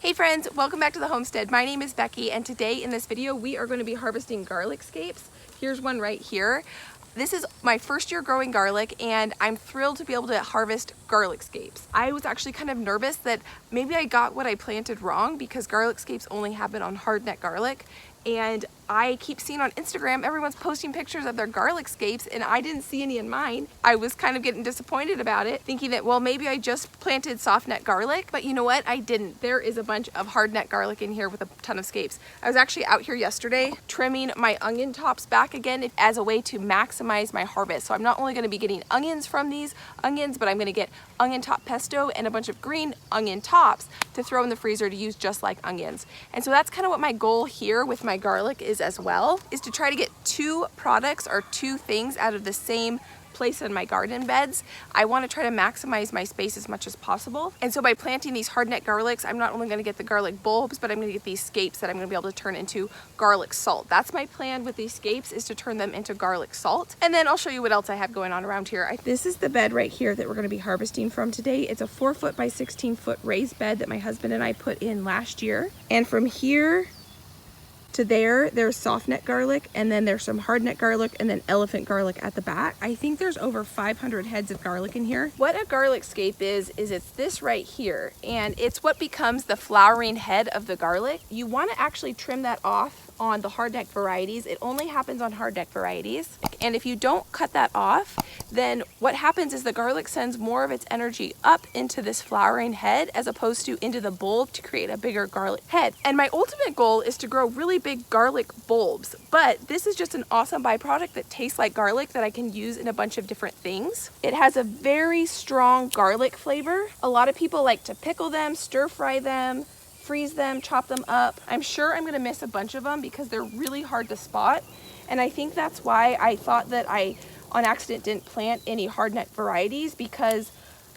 Hey friends, welcome back to the Homestead. My name is Becky, and today in this video we are going to be harvesting garlic scapes. Here's one right here. This is my first year growing garlic, and I'm thrilled to be able to harvest garlic scapes. I was actually kind of nervous that maybe I got what I planted wrong because garlic scapes only happen on hardneck garlic. And I keep seeing on Instagram, everyone's posting pictures of their garlic scapes, and I didn't see any in mine. I was kind of getting disappointed about it, thinking that, well, maybe I just planted soft neck garlic, but you know what? I didn't. There is a bunch of hard neck garlic in here with a ton of scapes. I was actually out here yesterday trimming my onion tops back again as a way to maximize my harvest. So I'm not only gonna be getting onions from these onions, but I'm gonna get onion top pesto and a bunch of green onion tops to throw in the freezer to use just like onions. And so that's kind of what my goal here with my garlic is as well, is to try to get two products or two things out of the same place in my garden beds. I want to try to maximize my space as much as possible. And so by planting these hardneck garlics, I'm not only going to get the garlic bulbs, but I'm going to get these scapes that I'm going to be able to turn into garlic salt. That's my plan with these scapes, is to turn them into garlic salt. And then I'll show you what else I have going on around here. This is the bed right here that we're going to be harvesting from today. It's a 4-foot by 16-foot raised bed that my husband and I put in last year. And from here to there's soft neck garlic, and then there's some hard neck garlic, and then elephant garlic at the back. I think there's over 500 heads of garlic in here. What a garlic scape is it's this right here, and it's what becomes the flowering head of the garlic. You want to actually trim that off on the hard neck varieties. It only happens on hard neck varieties. And if you don't cut that off, then what happens is the garlic sends more of its energy up into this flowering head as opposed to into the bulb to create a bigger garlic head. And my ultimate goal is to grow really big garlic bulbs, but this is just an awesome byproduct that tastes like garlic that I can use in a bunch of different things. It has a very strong garlic flavor. A lot of people like to pickle them, stir fry them, freeze them, chop them up. I'm sure I'm gonna miss a bunch of them because they're really hard to spot. And I think that's why I thought that I, on accident, didn't plant any hardneck varieties, because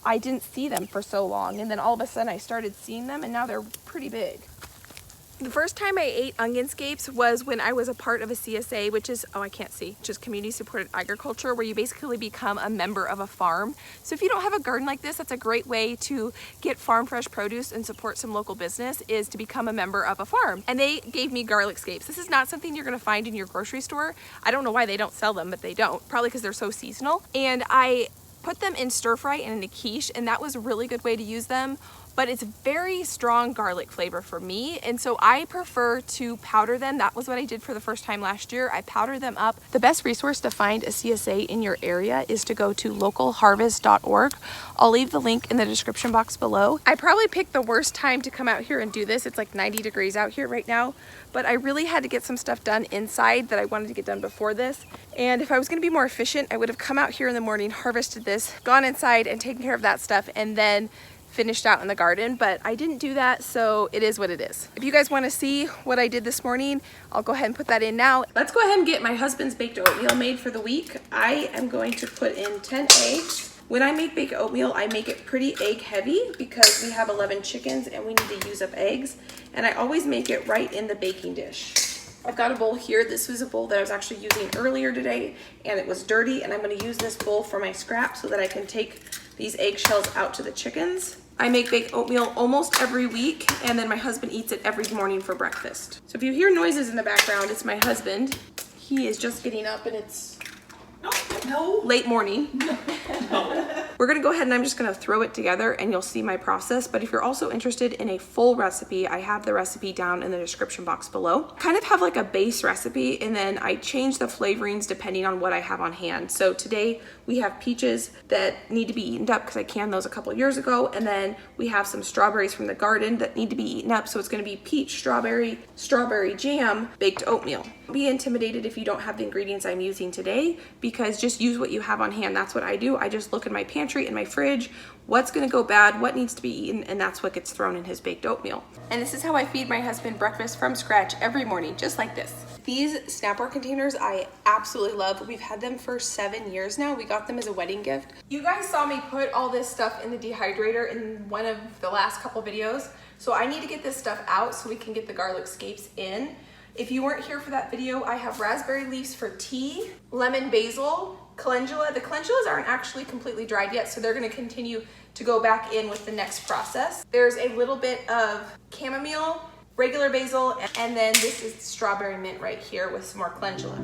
I didn't see them for so long. And then all of a sudden I started seeing them, and now they're pretty big. The first time I ate onion scapes was when I was a part of a CSA, which is, oh, I can't see, which is community supported agriculture, where you basically become a member of a farm. So if you don't have a garden like this, that's a great way to get farm fresh produce and support some local business, is to become a member of a farm. And they gave me garlic scapes. This is not something you're gonna find in your grocery store. I don't know why they don't sell them, but they don't, probably because they're so seasonal. And I put them in stir fry and in a quiche, and that was a really good way to use them. But it's very strong garlic flavor for me, and so I prefer to powder them. That was what I did for the first time last year. I powdered them up. The best resource to find a CSA in your area is to go to localharvest.org. I'll leave the link in the description box below. I probably picked the worst time to come out here and do this. It's like 90 degrees out here right now, but I really had to get some stuff done inside that I wanted to get done before this. And if I was gonna be more efficient, I would have come out here in the morning, harvested this, gone inside and taken care of that stuff, and then finished out in the garden, but I didn't do that, so it is what it is. If you guys want to see what I did this morning, I'll go ahead and put that in now. Let's go ahead and get my husband's baked oatmeal made for the week. I am going to put in 10 eggs. When I make baked oatmeal, I make it pretty egg heavy because we have 11 chickens and we need to use up eggs, and I always make it right in the baking dish. I've got a bowl here. This was a bowl that I was actually using earlier today, and it was dirty, and I'm going to use this bowl for my scraps so that I can take these eggshells out to the chickens. I make baked oatmeal almost every week, and then my husband eats it every morning for breakfast. So if you hear noises in the background, it's my husband. He is just getting up, and it's late morning. No. We're gonna go ahead and I'm just gonna throw it together and you'll see my process. But if you're also interested in a full recipe, I have the recipe down in the description box below. Kind of have like a base recipe, and then I change the flavorings depending on what I have on hand. So today we have peaches that need to be eaten up because I canned those a couple years ago. And then we have some strawberries from the garden that need to be eaten up. So it's gonna be peach, strawberry jam, baked oatmeal. Don't be intimidated if you don't have the ingredients I'm using today, because just use what you have on hand. That's what I do. I just look in my pantry and my fridge, what's gonna go bad, what needs to be eaten, and that's what gets thrown in his baked oatmeal. And this is how I feed my husband breakfast from scratch every morning, just like this. These Snapper containers I absolutely love. We've had them for 7 years now. We got them as a wedding gift. You guys saw me put all this stuff in the dehydrator in one of the last couple videos. So I need to get this stuff out so we can get the garlic scapes in. If you weren't here for that video, I have raspberry leaves for tea, lemon basil, calendula. The calendulas aren't actually completely dried yet, so they're gonna continue to go back in with the next process. There's a little bit of chamomile, regular basil, and then this is strawberry mint right here with some more calendula.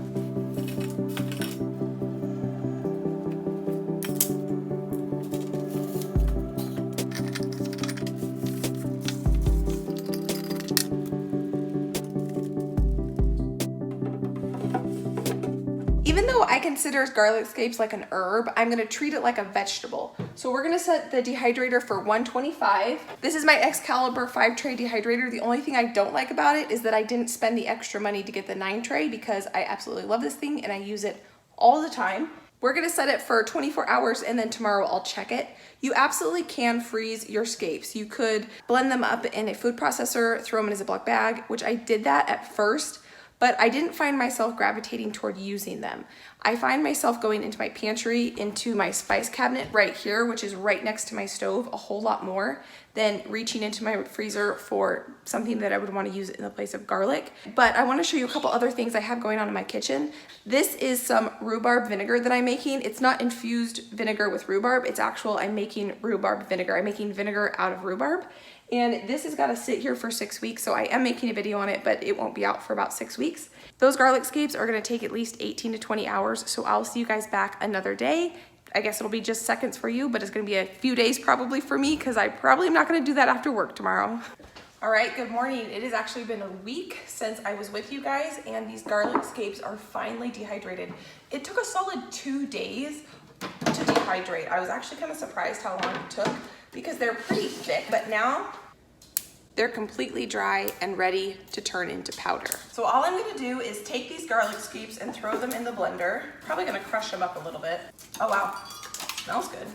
Even though I consider garlic scapes like an herb, I'm gonna treat it like a vegetable. So we're gonna set the dehydrator for 125. This is my Excalibur 5-tray dehydrator. The only thing I don't like about it is that I didn't spend the extra money to get the 9-tray because I absolutely love this thing and I use it all the time. We're gonna set it for 24 hours and then tomorrow I'll check it. You absolutely can freeze your scapes. You could blend them up in a food processor, throw them in a Ziploc bag, which I did that at first, but I didn't find myself gravitating toward using them. I find myself going into my pantry, into my spice cabinet right here, which is right next to my stove, a whole lot more than reaching into my freezer for something that I would want to use in the place of garlic. But I want to show you a couple other things I have going on in my kitchen. This is some rhubarb vinegar that I'm making. It's not infused vinegar with rhubarb, it's actual, I'm making rhubarb vinegar. I'm making vinegar out of rhubarb. And this has got to sit here for 6 weeks, so I am making a video on it, but it won't be out for about 6 weeks. Those garlic scapes are going to take at least 18 to 20 hours, so I'll see you guys back another day. I guess it'll be just seconds for you, but it's going to be a few days probably for me because I probably am not going to do that after work tomorrow. All right, good morning. It has actually been a week since I was with you guys, and these garlic scapes are finally dehydrated. It took a solid 2 days to dehydrate. I was actually kind of surprised how long it took, because they're pretty thick, but now they're completely dry and ready to turn into powder. So all I'm gonna do is take these garlic scapes and throw them in the blender. Probably gonna crush them up a little bit. Oh wow, smells good.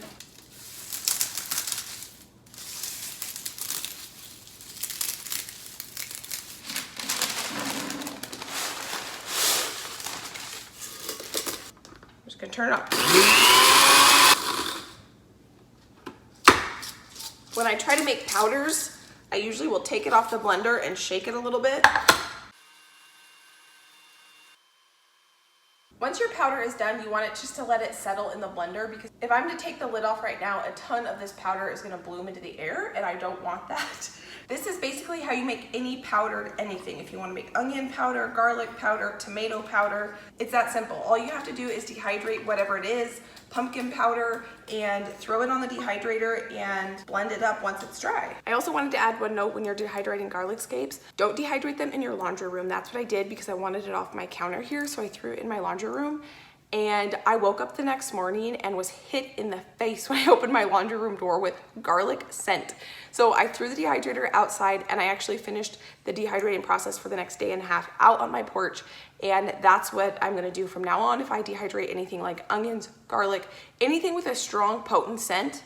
I'm just gonna turn it up. When I try to make powders, I usually will take it off the blender and shake it a little bit. Once your powder is done, you want it just to let it settle in the blender, because if I'm to take the lid off right now, a ton of this powder is gonna bloom into the air, and I don't want that. This is basically how you make any powdered anything. If you wanna make onion powder, garlic powder, tomato powder, it's that simple. All you have to do is dehydrate whatever it is, pumpkin powder, and throw it on the dehydrator and blend it up once it's dry. I also wanted to add one note when you're dehydrating garlic scapes. Don't dehydrate them in your laundry room. That's what I did because I wanted it off my counter here, so I threw it in my laundry room. And I woke up the next morning and was hit in the face when I opened my laundry room door with garlic scent. So I threw the dehydrator outside, and I actually finished the dehydrating process for the next day and a half out on my porch. And that's what I'm gonna do from now on. If I dehydrate anything like onions, garlic, anything with a strong, potent scent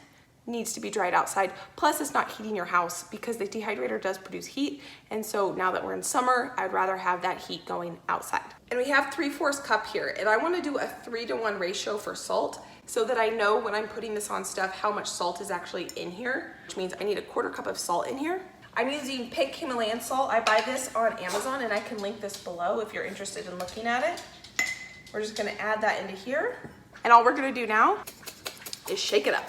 needs to be dried outside. Plus, it's not heating your house because the dehydrator does produce heat. And so now that we're in summer, I'd rather have that heat going outside. And we have 3/4 cup here, and I want to do a 3-to-1 ratio for salt so that I know when I'm putting this on stuff how much salt is actually in here, which means I need a 1/4 cup of salt in here. I'm using pink Himalayan salt. I buy this on Amazon, and I can link this below if you're interested in looking at it. We're just gonna add that into here. And all we're gonna do now is shake it up.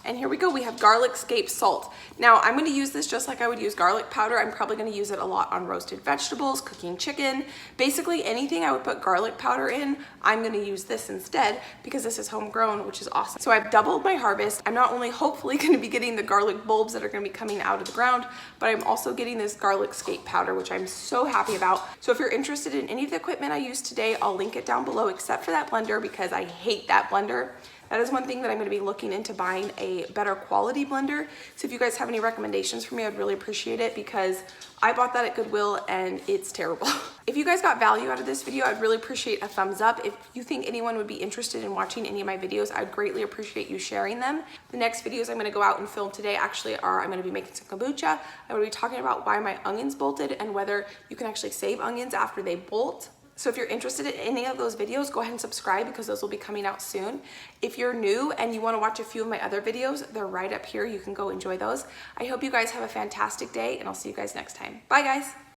And here we go, we have garlic scape salt. Now I'm gonna use this just like I would use garlic powder. I'm probably gonna use it a lot on roasted vegetables, cooking chicken, basically anything I would put garlic powder in, I'm gonna use this instead because this is homegrown, which is awesome. So I've doubled my harvest. I'm not only hopefully gonna be getting the garlic bulbs that are gonna be coming out of the ground, but I'm also getting this garlic scape powder, which I'm so happy about. So if you're interested in any of the equipment I used today, I'll link it down below, except for that blender because I hate that blender. That is one thing that I'm gonna be looking into, buying a better quality blender. So if you guys have any recommendations for me, I'd really appreciate it because I bought that at Goodwill and it's terrible. If you guys got value out of this video, I'd really appreciate a thumbs up. If you think anyone would be interested in watching any of my videos, I'd greatly appreciate you sharing them. The next videos I'm gonna go out and film today actually are, I'm gonna be making some kombucha. I'm gonna be talking about why my onions bolted and whether you can actually save onions after they bolt. So if you're interested in any of those videos, go ahead and subscribe because those will be coming out soon. If you're new and you want to watch a few of my other videos, they're right up here. You can go enjoy those. I hope you guys have a fantastic day, and I'll see you guys next time. Bye, guys.